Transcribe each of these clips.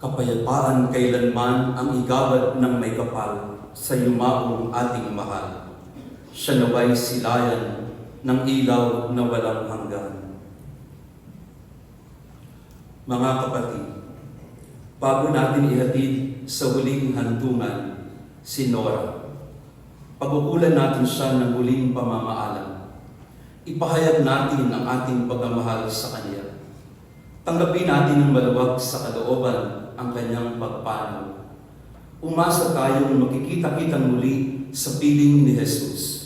Kapayapaan kailanman ang igawad ng may kapal sa yumaong ating mahal. Siya naway silayan ng ilaw na walang hanggan. Mga kapatid, bago natin ihatid sa huling hantungan si Nora, pag-ukulan natin siya ng huling pamamaalam. Ipahayag natin ang ating pagmamahal sa Kanya. Tanggapin natin ng maluwag sa kalooban ang Kanyang pagpanaw. Umasa tayong makikita-kitang muli sa piling ni Jesus.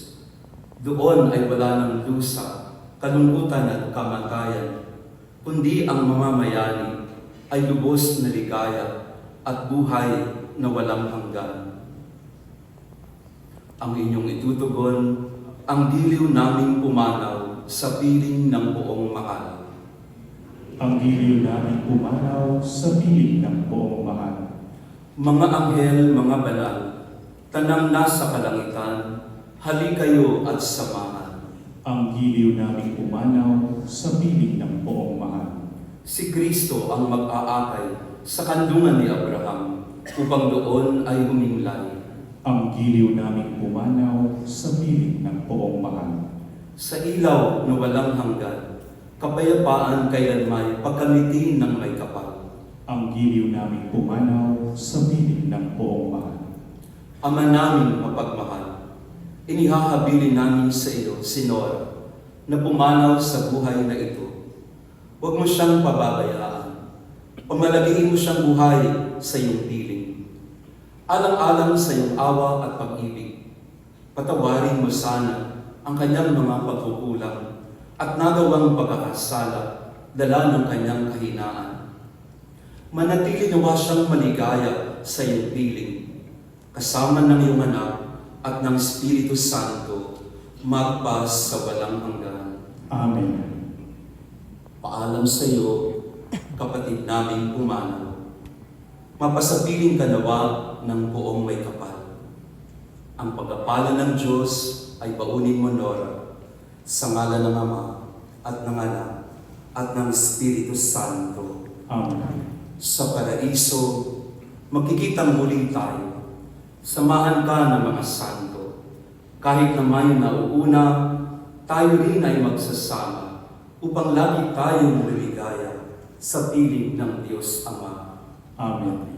Doon ay wala ng lusa, kalungkutan at kamatayan, kundi ang mamamayani ay lubos na ligaya at buhay na walang hanggan. Ang inyong itutugon, ang diliw naming pumanaw sa piling ng buong mahal. Ang diliw naming pumanaw sa piling ng buong mahal. Mga anghel, mga banal, tanang nasa kalangitan, hali kayo at samahan. Ang diliw naming pumanaw sa piling ng buong mahal. Si Kristo ang mag-aakay sa kandungan ni Abraham upang doon ay humimlay. Ang diliw naming pumanaw sa piling ng buong mahal. Sa ilaw na walang hanggan, kapayapaan kailanman pagkamitin ng may kapal. Ang diliw naming pumanaw sa piling ng buong mahal. Ama naming mapagmahal, inihahabilin namin sa iyo si Nora na pumanaw sa buhay na ito. Huwag mo siyang pababayaan. Pamalagiin mo siyang buhay sa iyong piling. Alang-alang sa iyong awa at pag-ibig, patawarin mo sana ang kanyang mga pagkukulang at nagawang pagkakasala, dala ng kanyang kahinaan. Manatili nawa siyang maligaya sa iyong piling, kasama ng iyong anak at ng Espiritu Santo, magpas sa walang hanggan. Amen. Paalam sa iyo, kapatid naming pumanaw. Mapasapiling ka nawa ng buong may kapal. Ang pagpapala ng Diyos ay baunin mo, Nora, sa ngalan ng Ama at ng Anak at ng Espiritu Santo. Amen. Sa paraiso, magkikitang muling tayo. Samahan ka ng mga santo. Kahit na may nauuna, tayo rin ay magsasama upang lagi tayong maligaya sa piling ng Diyos Ama. Amen.